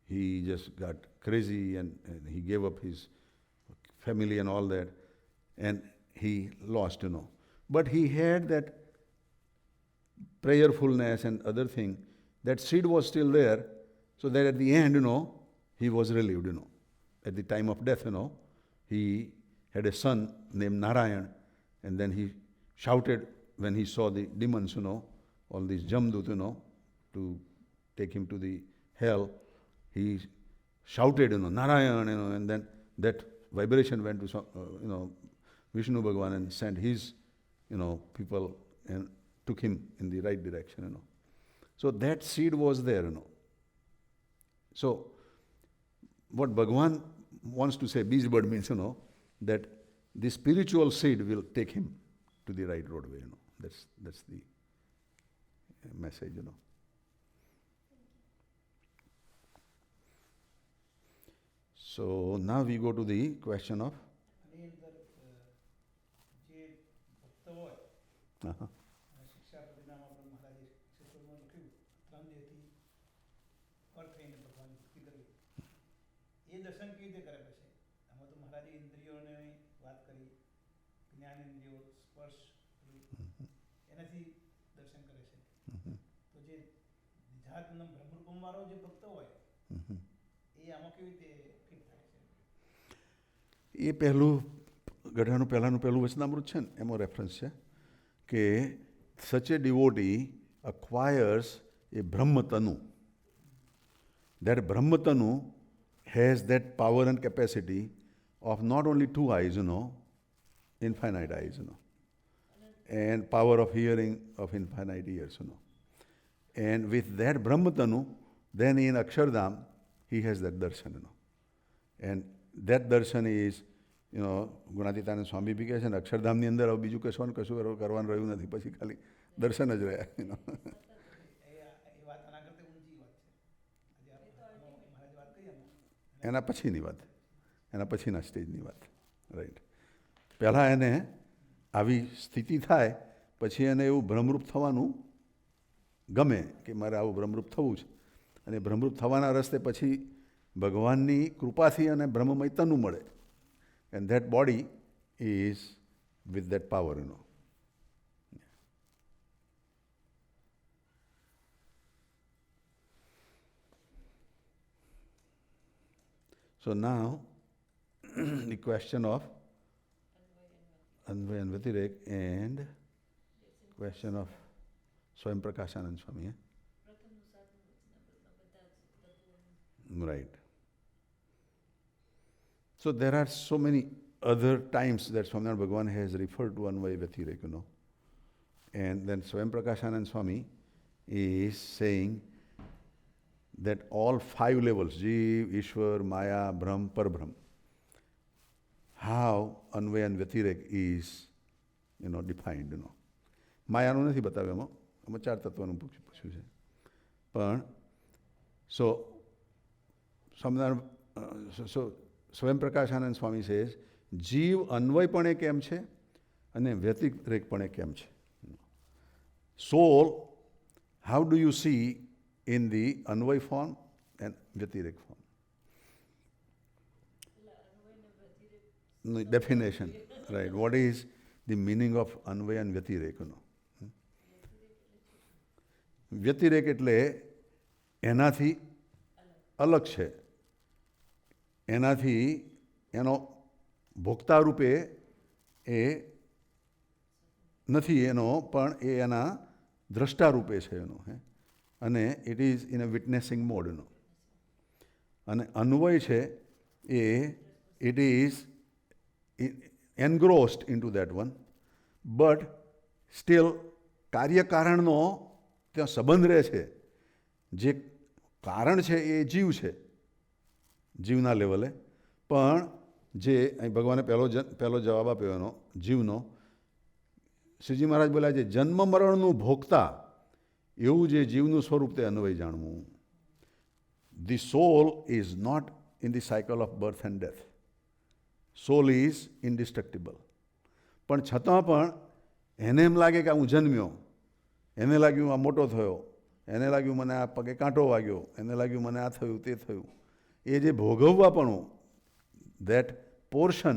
he just got crazy and he gave up his family and all that, and he lost, But he had that prayerfulness and other thing, that seed was still there, so that at the end, he was relieved, At the time of death, he had a son named Narayan, and then he shouted when he saw the demons, all these Jamdut, to take him to the hell. He shouted, Narayan, and then that vibration went to, Vishnu Bhagavan and sent his, people and took him in the right direction, So that seed was there, So what Bhagavan wants to say, Bij Bad means, that the spiritual seed will take him to the right roadway, That's the message, So now we go to the question of. આની અંદર જે ભક્ત હોય Uh-huh. અને શિક્ષાપતિનામ આપણે મહારાજે શિષ્યોમાં લખ્યું 3 દેહથી પર થઈને ભગવાનની ભક્તિ કરવી એ દર્શન કેવી રીતે કરે પછી આમાં તો મહારાજે ઇન્દ્રિયોને વાત કરી જ્ઞાનેન્દ્રિયો સ્પર્શ એનાથી દર્શન કરે છે તો જે નિજાતના બ્રહ્મરૂપમવાળો જે ભક્ત હોય એ આમાં કેવી રીતે ફિટ થાય છે એ પહેલું ગઢાનું પહેલું વચનામૃત છે ને એમાં રેફરન્સ છે કે such a devotee acquires a brahmatanu. That brahmatanu has that power and capacity of not only 2 eyes, infinite eyes, and power of hearing of infinite ears, And with that brahmatanu, then in Akshardham, he has that darshan, And that darshan is, Gunatitanand સ્વામી બી કહે છે ને અક્ષરધામની અંદર હવે બીજું કશું કરવાનું રહ્યું નથી, પછી ખાલી દર્શન જ રહ્યા. એ વાત આના કરતાં ઊંચી વાત છે આજે મહારાજે વાત કરી આમાં એના પછીની વાત, એના પછીના સ્ટેજની વાત, રાઈટ. પહેલાં એને આવી સ્થિતિ થાય પછી એને એવું ભ્રમરૂપ થવાનું ગમે કે મારે આવું ભ્રમરૂપ થવું છે, અને ભ્રમરૂપ થવાના રસ્તે પછી ભગવાનની કૃપાથી અને બ્રહ્મમય તનુ મળે. And that body is with that power, So now, the question of Anvay and Vyatirek and question of Swayam Prakashanand Swami. Right. So there are so many other times that Swaminarayan Bhagavan has referred to Anvaya Vyatirek, And then Swayam Prakashanand Swami is saying that all 5 levels, Jeev, Ishwar, Maya, Brahm, Parbrahm, how Anvaya and Vyatirek is, defined, માયાનું નથી બતાવ્યું એમાં 4 તત્વનું પૂછ્યું છે. પણ so સ્વયં પ્રકાશાનંદ સ્વામી says, જીવ અન્વયપણે કેમ છે અને વ્યતિરેકપણે કેમ છે. Soul, how do you see in the Anvay form and Vyatirek form? No, definition, right. What is the meaning of Anvay and Vyatirek? વ્યતિરેક એટલે એનાથી અલગ છે, એનાથી એનો ભોક્તા રૂપે એ નથી એનો, પણ એ એના દ્રષ્ટા રૂપે છે એનો, અને it is in a witnessing મોડનો. અને અન્વય છે એ it is engrossed in to that one, but still કાર્યકારણનો ત્યાં સંબંધ રહે છે. જે કારણ છે એ જીવ છે, જીવના લેવલે, પણ જે અહીં ભગવાને પહેલો જવાબ આપ્યો એનો જીવનો, શ્રીજી મહારાજ બોલ્યા છે, જન્મ મરણનું ભોગતા એવું જે જીવનું સ્વરૂપ તે અન્વય જાણવું. The soul is not in the cycle of birth and death. Soul is indestructible. પણ છતાં પણ એને એમ લાગે કે હું જન્મ્યો, એને લાગ્યું આ મોટો થયો, એને લાગ્યું મને આ પગે કાંટો વાગ્યો, એને લાગ્યું મને આ થયું તે થયું. એ જે ભોગવવાપણું, that portion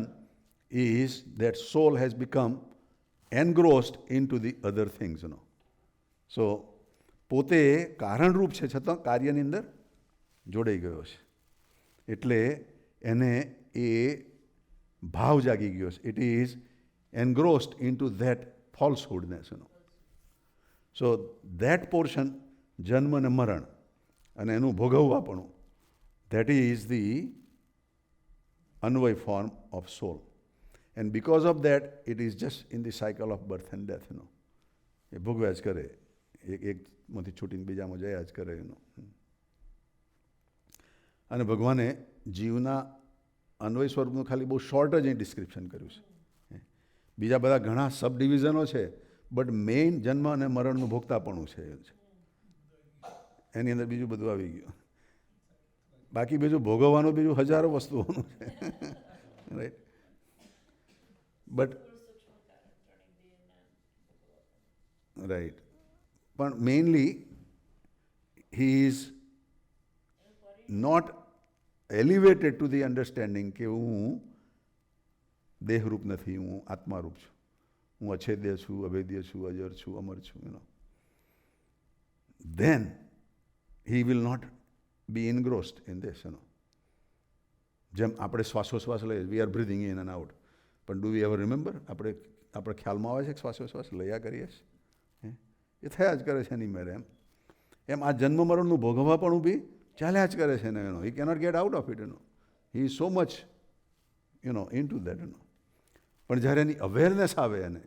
is that soul has become engrossed into the other things, you know. So પોતે કારણરૂપ છે છતાં કાર્યની અંદર જોડાઈ ગયો છે, એટલે એને એ ભાવ જાગી ગયો છે. It is engrossed into that falsehoodness, you know. So that portion, જન્મ અને મરણ અને એનું ભોગવવાપણું, that is the Anvay form of soul. And because of that, it is just in the cycle of birth and death, you know. એ ભોગવ્યા જ કરે, એકમાંથી છૂટીને બીજામાં જયા જ કરે, you know. અને ભગવાને જીવના અન્વય સ્વરૂપનું ખાલી બહુ શોર્ટ જ અહીં ડિસ્ક્રિપ્શન કર્યું છે. બીજા બધા ઘણા સબ ડિવિઝનો છે, બટ મેઇન જન્મ અને મરણનું ભોગતાપણું છે, એની અંદર બીજું બધું આવી ગયું. બાકી બીજું ભોગવવાનું બીજું હજારો વસ્તુઓનું છે, રાઈટ. બટ રાઈટ, પણ mainly he is not elevated to the understanding કે હું દેહરૂપ નથી, હું આત્મારૂપ છું, હું અછેદ્ય છું, અભેદ્ય છું, અજર છું, અમર છું, you know. Then he will not be engrossed in this, you know. જેમ આપણે શ્વાસોશ્વાસ લઈએ, we are breathing in and out, પણ ડુ વી એવર રિમેમ્બર? આપણે ખ્યાલમાં આવે છે કે શ્વાસોશ્વાસ લયા કરીએ છીએ? એ થયા જ કરે છે એની મેરે. એમ આ જન્મ મરણનું ભોગવવાપણું બી ચાલ્યા જ કરે છે ને, you know. He cannot get out of it, you know. He is so much, you know, in to that, you know. પણ જ્યારે એની અવેરનેસ આવે એને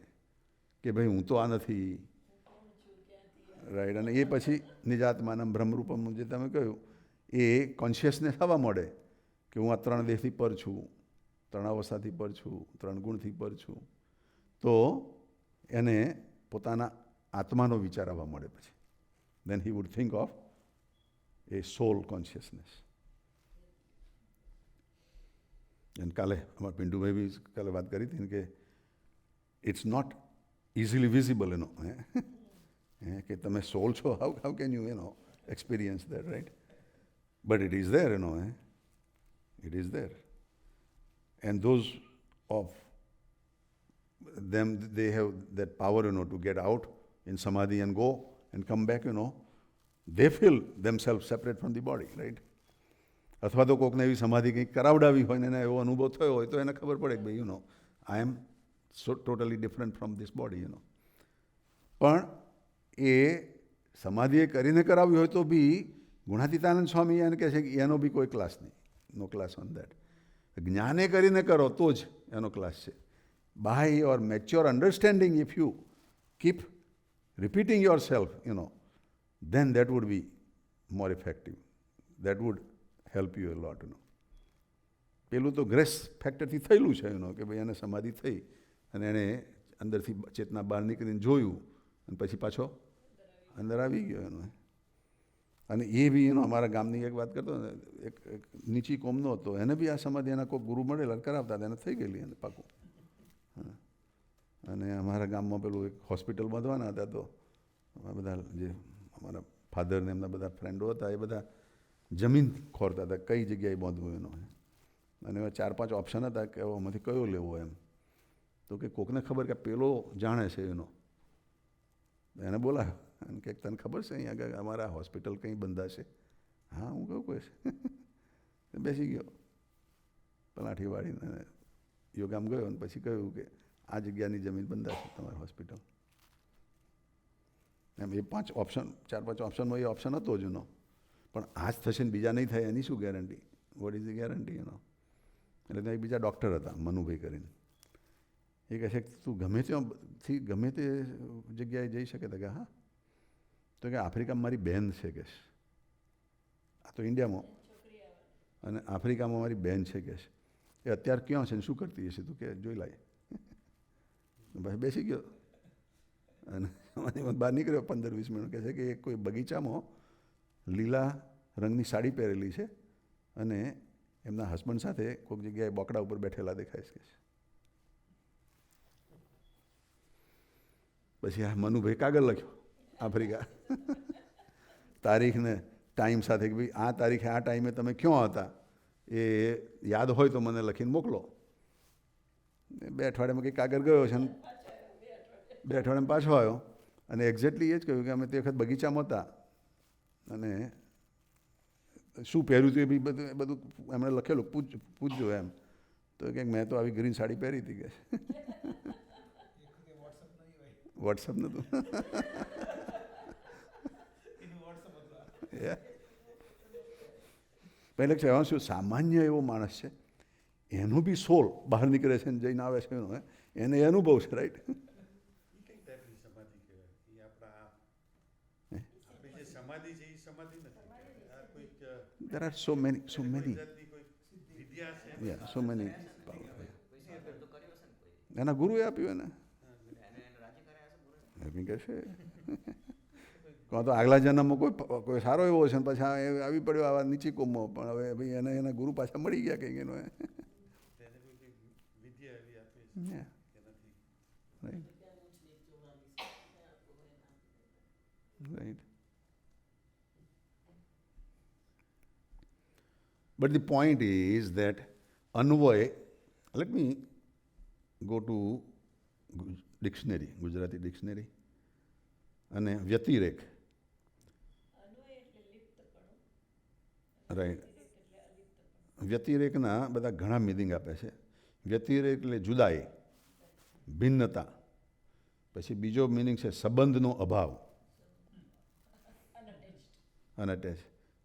કે ભાઈ હું તો આ નથી, રાઈટ, અને એ પછી નિજાત્માનમ બ્રહ્મરૂપમનું જે તમે કહ્યું, એ કોન્શિયસનેસ આવવા મળે કે હું આ ત્રણ દેહથી પર છું, ત્રણ અવસ્થાથી પર છું, ત્રણ ગુણથી પર છું, તો એને પોતાના આત્માનો વિચાર આવવા મળે પછી. Then he would think of a soul consciousness. અને કાલે અમારા પિન્ટુભાઈ બી કાલે વાત કરી હતી ને કે ઇટ્સ નોટ ઇઝીલી વિઝિબલ, એનો કે તમે સોલ છો, how can you know experience that, right? But it is there, no. It is there. And those of them, they have that power, you know, to get out in samadhi and go and come back, you know. They feel themselves separate from the body, right? અથવા તો કોકને એવી સમાધિ કંઈક કરાવડાવી હોય ને એને એવો અનુભવ થયો હોય તો એને ખબર પડે કે ભાઈ, you know, I am so totally different from this body, you know. પણ એ સમાધિએ કરીને કરાવી હોય તો બી ગુણાતીતાનંદ સ્વામી એને કહે છે કે એનો બી કોઈ ક્લાસ નહીં, નો ક્લાસ ઓન દેટ. જ્ઞાને કરીને કરો તો જ એનો ક્લાસ છે. By your mature understanding, if you keep repeating yourself, you know, then that would be more effective. That would help you a lot, you know. પેલું તો grace ફેક્ટરથી થયેલું છે, યુ નો, કે ભાઈ એને સમાધિ થઈ અને એણે અંદરથી ચેતના બહાર નીકળીને જોયું અને પછી પાછો અંદર આવી ગયો એનો. અને એ બી એનો અમારા ગામની એક વાત કરતો ને, એક નીચી કોમનો હતો, એને બી આ સમાધિ એના કોઈ ગુરુ મળેલા કરાવતા હતા, એને થઈ ગયેલી એને પાકું. અને અમારા ગામમાં પેલું એક હોસ્પિટલ બાંધવાના હતા, તો બધા જે અમારા ફાધરને એમના બધા ફ્રેન્ડો હતા, એ બધા જમીન ખોરતા હતા કઈ જગ્યાએ બાંધવું એનો. અને એવા 4-5 ઓપ્શન હતા કે આમાંથી કયો લેવો એમ. તો કે કોકને ખબર કે પેલો જાણે છે એનો, એને બોલાવ્યો અને કે તને ખબર છે અહીંયા આગળ અમારા હોસ્પિટલ કંઈ બંધાશે? હા, હું કહું કોઈ છે. બેસી ગયો પલાઠી વાળીને યોગામ ગયો અને પછી કહ્યું કે આ જગ્યાની જમીન બંધાશે તમારી હોસ્પિટલ. એમ એ 4-5 ઓપ્શનમાં એ ઓપ્શન હતો જ એનો. પણ આ જ થશે ને બીજા નહીં થાય એની શું guarantee? What is the guarantee, એનો? એટલે ત્યાં એક બીજા ડૉક્ટર હતા, મનુભાઈ કરીને. એ કહે છે કે તું ગમે ત્યાંથી ગમે તે જગ્યાએ જઈ શકે? તો કે હા. તો કે આફ્રિકામાં મારી બહેન છે, કે આ તો ઇન્ડિયામાં, અને આફ્રિકામાં મારી બહેન છે, કે એ અત્યારે ક્યાં છે ને શું કરતી હશે? તું કે જોઈ લાય. ભાઈ બેસી ગયો અને એમાંથી બહાર નીકળ્યો 15-20 મિનિટ કહે છે કે એક કોઈ બગીચામાં લીલા રંગની સાડી પહેરેલી છે અને એમના હસબન્ડ સાથે કોઈક જગ્યાએ બોકડા ઉપર બેઠેલા દેખાય છે. પછી આ મનુભાઈ કાગળ લખ્યો આફ્રિકા તારીખ ને ટાઈમ સાથે કે ભાઈ આ તારીખે આ ટાઈમે તમે ક્યાં હતા એ યાદ હોય તો મને લખીને મોકલો. 2 અઠવાડિયામાં કંઈક કાગળ ગયો છે અને 2 અઠવાડિયામાં પાછો આવ્યો અને એક્ઝેક્ટલી એ જ કહ્યું કે અમે તે વખત બગીચામાં હતા અને શું પહેર્યું હતું એ બી બધું એમણે લખેલું પૂછજો એમ. તો કે મેં તો આવી ગ્રીન સાડી પહેરી હતી કે વોટ્સઅપ નહોતું. પહેલે કહેવાનું શું સામાન્ય એવો માણસ છે એનો બી સોલ બહાર નીકળે છે ને જઈને આવે છે એનો એને એ અનુભવ છે. Right. There are so many. Yeah, so many. એના ગુરુએ આપ્યું એને એમ કહેશે કાં તો આગલા જન્મમાં કોઈ સારો એવો છે ને પછી આવી પડ્યો આવા નીચી કોમમાં પણ હવે ભાઈ એને એના ગુરુ પાછા મળી ગયા કંઈક એનો right. But the point is that Anvay, let me go to dictionary, Gujarati dictionary, અને વ્યતિરેક. અન્વય એટલે લિપ્તપણું. રાઈટ. વ્યતિરેક એટલે અલિપ્તપણું. વ્યતિરેકના બધા ઘણા મિનિંગ આપે છે. વ્યતિરેક એટલે જુદાઈ, ભિન્નતા. પછી બીજો મિનિંગ છે સંબંધનો અભાવ, અનઅટેચ.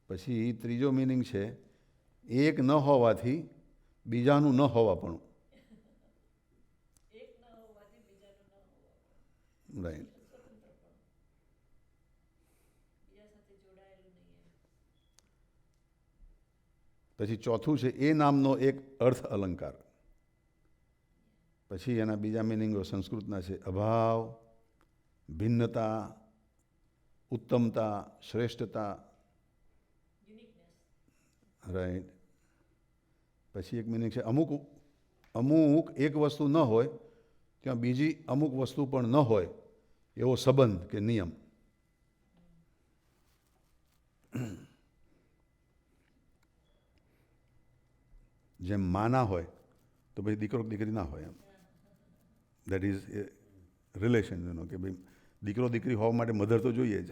પછી ત્રીજો મિનિંગ છે એક ન હોવાથી બીજાનું ન હોવાપણું. એક ન હોવાથી બીજાનું ન હોવાપણું. રાઈટ. સ્વતંત્રપણું. બીજા સાથે જોડાયેલું નહીં એમ. પછી ચોથું છે એ નામનો એક અર્થ અલંકાર. પછી એના બીજા મિનિંગો સંસ્કૃતના છે અભાવ, ભિન્નતા, ઉત્તમતા, શ્રેષ્ઠતા. યુનિકનેસ. રાઈટ. પછી એક મિનિંગ છે અમુક એક વસ્તુ ન હોય ત્યાં બીજી અમુક વસ્તુ પણ ન હોય એવો સંબંધ કે નિયમ. જેમ માં ના હોય તો પછી દીકરો દીકરી ના હોય એમ. દેટ ઇઝ રિલેશન કે ભાઈ દીકરો દીકરી હોવા માટે મધર તો જોઈએ જ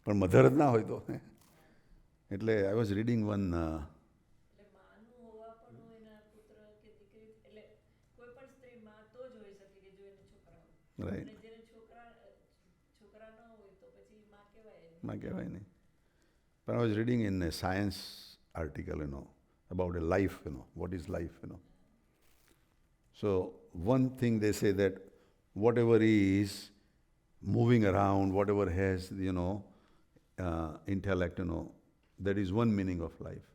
પણ મધર જ ના હોય તો એટલે આઈ વોઝ રીડિંગ વન. એટલે માનું હોવાપણું એના પુત્ર કે દીકરી એટલે કોઈ પણ સ્ત્રી માં તો જ હોઈ શકે કે જો એને છોકરા હોય. રાઈટ. અને જેને છોકરા ન હોય તો પછી માં કહેવાય નહીં. માં કહેવાય નહીં. પણ I was reading in a science article, about a life, what is life, So one thing they say that whatever is moving around, whatever has, intellect, that is one meaning of life.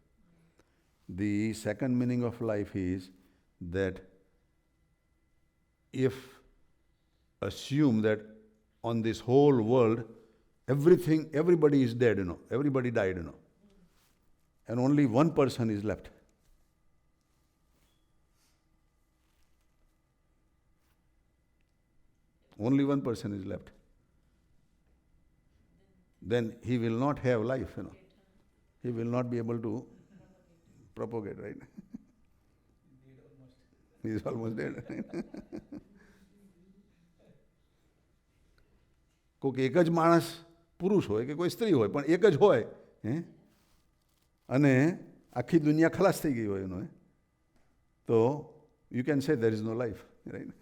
The second meaning of life is that if assume that on this whole world, everybody is dead, everybody died, and only one person is left. Only one person is left. Then he will not have life, He will not be able to propagate, right? He is almost dead. કોઈક એક જ માણસ પુરુષ હોય કે કોઈ સ્ત્રી હોય પણ એક જ હોય અને આખી દુનિયા ખલાસ થઈ ગઈ હોય એનો તો you can say there is no life, right.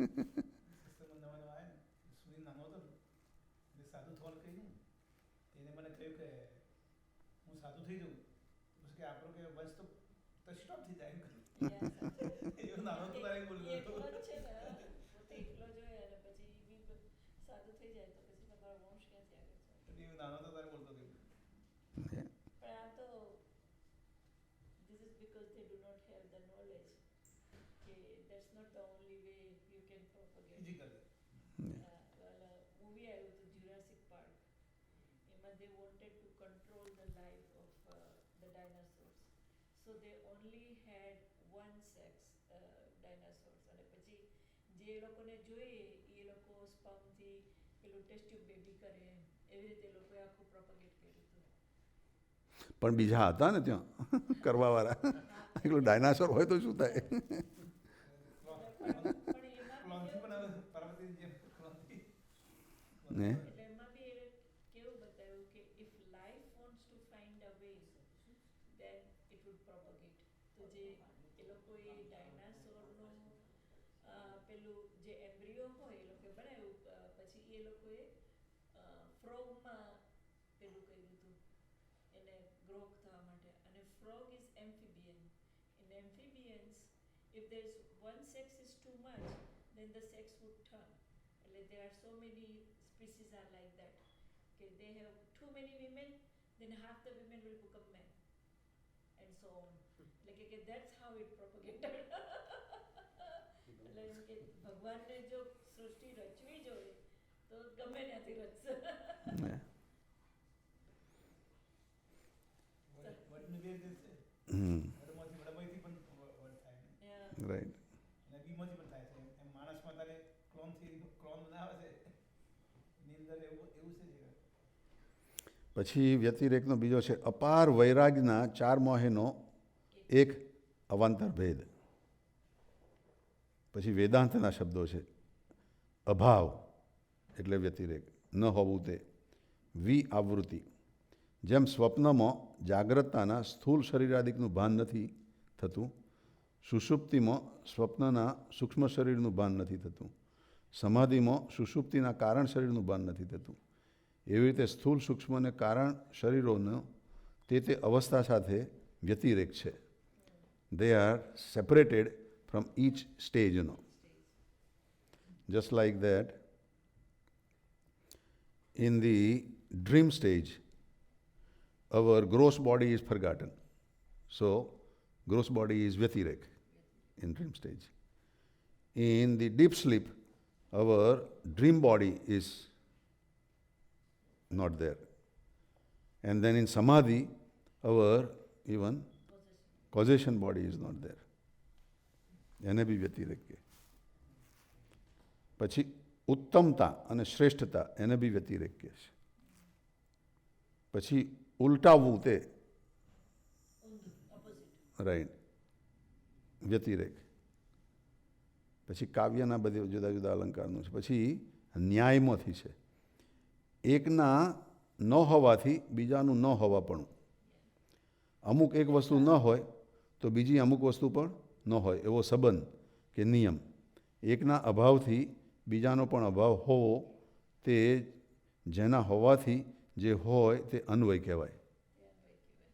they wanted to control the life of the dinosaurs. So they only had one sex dinosaurs. અને પછી જે લોકોને જોઈએ એ લોકો સ્પર્મથી પેલું ટેસ્ટ ટ્યુબ બેબી કરે એવી રીતે લોકોએ આખું પ્રોપગેટ કર્યું હતું. પણ બીજા હતા ને ત્યાં કરવાવાળા. એકલું ડાયનાસોર હોય તો શું થાય? પણ એમાં ક્લોનથી પણ હવે પાર્વતીની જેમ ક્લોનથી ને એટલે એમાં બી એને કેવું બતાવ્યું કે if life wants to find a way then it would propagate. તો જે એ લોકોએ ડાયનાસોરનું પેલું જે એમ્બ્રિયો હોય એ લોકોએ બનાવ્યું પછી એ લોકોએ ફ્રોગમાં પેલું કર્યું હતું એને ગ્રોક થવા માટે. અને frog is amphibian. In amphibians, if there's one sex is too much, then the sex would turn. There are so many species are like that. Okay, they have too many women, then half the women will become men, and so on. Like okay, that's how it propagated. એટલે એમ કે ભગવાનને જો સૃષ્ટિ રચવી જોઈએ તો ગમે ત્યાંથી રચશે. વર્ડની બે રીતે છે. હમ વર્ડમાંથી વડમાંથી પણ વર્ડ થાય ને Yeah. રાઈટ. અને બીમાંથી પણ થાય છે. એમ માણસમાં તારે ક્લોનથી ક્લોન બનાવે છે એની અંદર એવું એવું છે જે પછી વ્યતિરેકનો બીજો છે અપાર વૈરાગના 4 મોહેનો એક અવાંતર ભેદ. પછી વેદાંતના શબ્દો છે અભાવ એટલે વ્યતિરેક, ન હોવું તે, વિઆવૃત્તિ. જેમ સ્વપ્નમાં જાગ્રતતાના સ્થૂળ શરીરાદિકનું ભાન નથી થતું, સુષુપ્તિમાં સ્વપ્નના સૂક્ષ્મ શરીરનું ભાન નથી થતું, સમાધિમાં સુષુપ્તિના કારણ શરીરનું ભાન નથી થતું, એવી રીતે સ્થૂળ સૂક્ષ્મ અને કારણ શરીરોનો તે અવસ્થા સાથે વ્યતિરેક છે. They are separated from each stage, you know. Just like that, in the dream stage, our gross body is forgotten. So, gross body is Vyatirek in dream stage. In the deep sleep, our dream body is not there. And then in Samadhi, our even causation body is not there. એને બી વ્યતિરેક કહે. પછી ઉત્તમતા અને શ્રેષ્ઠતા એને બી વ્યતિરેક કહે છે. પછી ઉલટાવવું તે રાઈટ વ્યતિરેક. પછી કાવ્યના બધે જુદા જુદા અલંકારનું છે. પછી ન્યાયમાંથી છે એકના ન હોવાથી બીજાનું ન હોવાપણું. અમુક એક વસ્તુ ન હોય તો બીજી અમુક વસ્તુ પણ ન હોય એવો સંબંધ કે નિયમ. એકના અભાવથી બીજાનો પણ અભાવ હોવો તે જેના હોવાથી જે હોય તે અન્વય કહેવાય. એ અન્વય કહેવાય.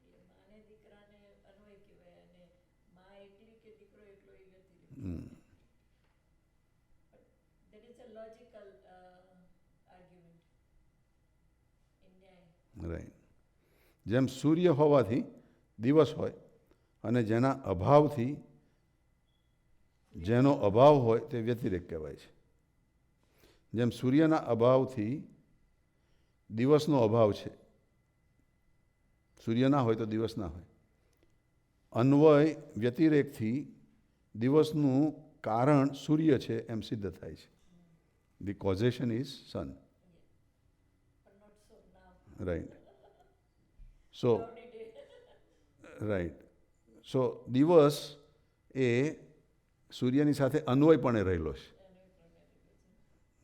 એટલે માને દીકરાને અન્વય કહેવાય અને માં એકલી કે દીકરો એકલો એ વ્યતિરેક. But that is a logical argument in ન્યાય. રાઈટ. જેમ સૂર્ય હોવાથી દિવસ હોય અને જેના અભાવથી જેનો અભાવ હોય તે વ્યતિરેક કહેવાય છે. જેમ સૂર્યના અભાવથી દિવસનો અભાવ છે, સૂર્ય ના હોય તો દિવસ ના હોય. અન્વય વ્યતિરેકથી દિવસનું કારણ સૂર્ય છે એમ સિદ્ધ થાય છે. The causation is sun. But not so now. Right. So Cloudy day. Right. So દિવસ એ સૂર્યની સાથે અન્વયપણે રહેલો છે. અન્વય પ્રમાણે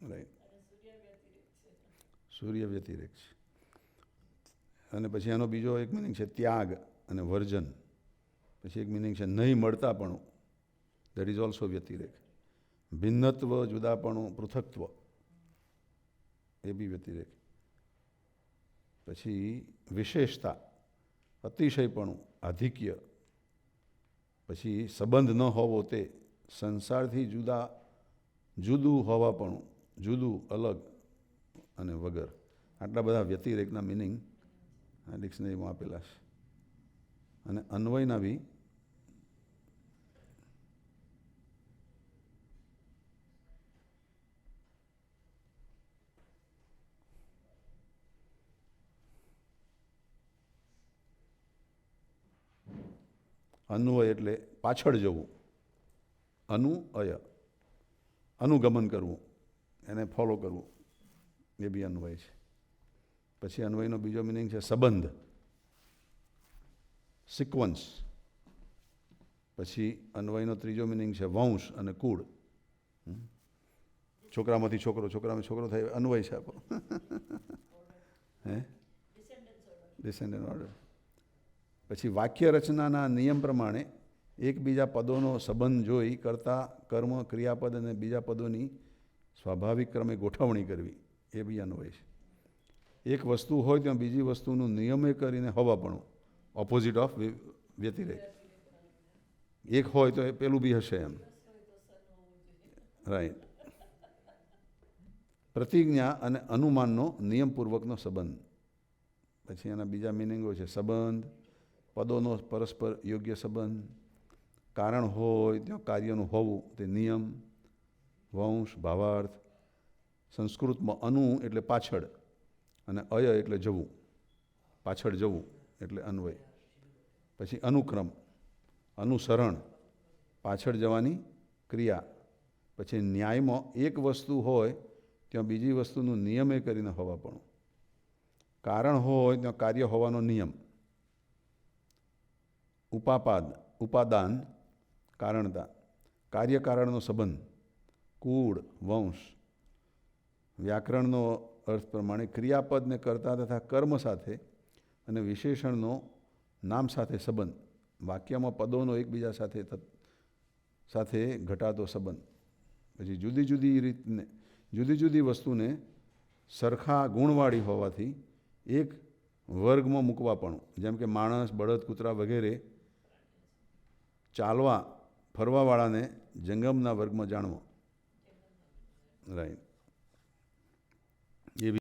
છે. રાઈટ. અને સૂર્ય વ્યતિરેક છે. સૂર્ય વ્યતિરેક છે. અને પછી એનો બીજો એક મિનિંગ છે ત્યાગ અને વર્જન. પછી એક મિનિંગ છે નહીં મળતાપણું, દેટ ઇઝ ઓલ્સો વ્યતિરેક. ભિન્નત્વ, જુદાપણું, પૃથક્ત્વ એ બી વ્યતિરેક. પછી વિશેષતા, અતિશયપણું, આધિક્ય. પછી સંબંધ ન હોવો તે, સંસારથી જુદું હોવાપણું, જુદું, અલગ અને વગર. આટલા બધા વ્યતિરેકના મિનિંગ આ ડિક્શનરીમાં આપેલા છે. અને અન્વયના બી અન્વય એટલે પાછળ જવું, અય અનુગમન કરવું, એને ફોલો કરવું, એ બી અન્વય છે. પછી અન્વયનો બીજો મિનિંગ છે સંબંધ, સિક્વન્સ. પછી અન્વયનો ત્રીજો મિનિંગ છે વંશ અને કુળ. છોકરામાંથી છોકરો, છોકરામાં છોકરો થાય, અન્વય છે આપણો. હે, ડિસેન્ડન્ટ ઓર્ડર. પછી વાક્ય રચનાના નિયમ પ્રમાણે એકબીજા પદોનો સંબંધ જોઈ કરતા કર્મ, ક્રિયાપદ અને બીજા પદોની સ્વાભાવિક ક્રમે ગોઠવણી કરવી, એ બી અન્વય છે. એક વસ્તુ હોય ત્યાં બીજી વસ્તુનું નિયમે કરીને હોવાપણું, ઓપોઝિટ ઓફ વ્યતિરેક. એક હોય તો એ પેલું બી હશે એમ. રાઈટ. પ્રતિજ્ઞા અને અનુમાનનો નિયમપૂર્વકનો સંબંધ. પછી એના બીજા મિનિંગો છે સંબંધ, પદોનો પરસ્પર યોગ્ય સંબંધ, કારણ હોય ત્યાં કાર્યનું હોવું તે નિયમ, વંશ, ભાવાર્થ. સંસ્કૃતમાં અનુ એટલે પાછળ અને અય એટલે જવું, પાછળ જવું એટલે અન્વય. પછી અનુક્રમ, અનુસરણ, પાછળ જવાની ક્રિયા. પછી ન્યાયમાં એક વસ્તુ હોય ત્યાં બીજી વસ્તુનું નિયમે કરીને હોવાપણું, કારણ હોય ત્યાં કાર્ય હોવાનો નિયમ. ઉપાદાન, કારણતા, કાર્યકારણનો સંબંધ, કુળ, વંશ. વ્યાકરણનો અર્થ પ્રમાણે ક્રિયાપદને કરતા તથા કર્મ સાથે અને વિશેષણનો નામ સાથે સંબંધ. વાક્યમાં પદોનો એકબીજા સાથે ઘટાતો સંબંધ. પછી જુદી જુદી રીતને, જુદી જુદી વસ્તુને સરખા ગુણવાળી હોવાથી એક વર્ગમાં મૂકવાપણું. જેમ કે માણસ, બળદ, કૂતરા વગેરે ચાલવા ફરવાવાળાને જંગમના વર્ગમાં જાણવો. રાઈટ.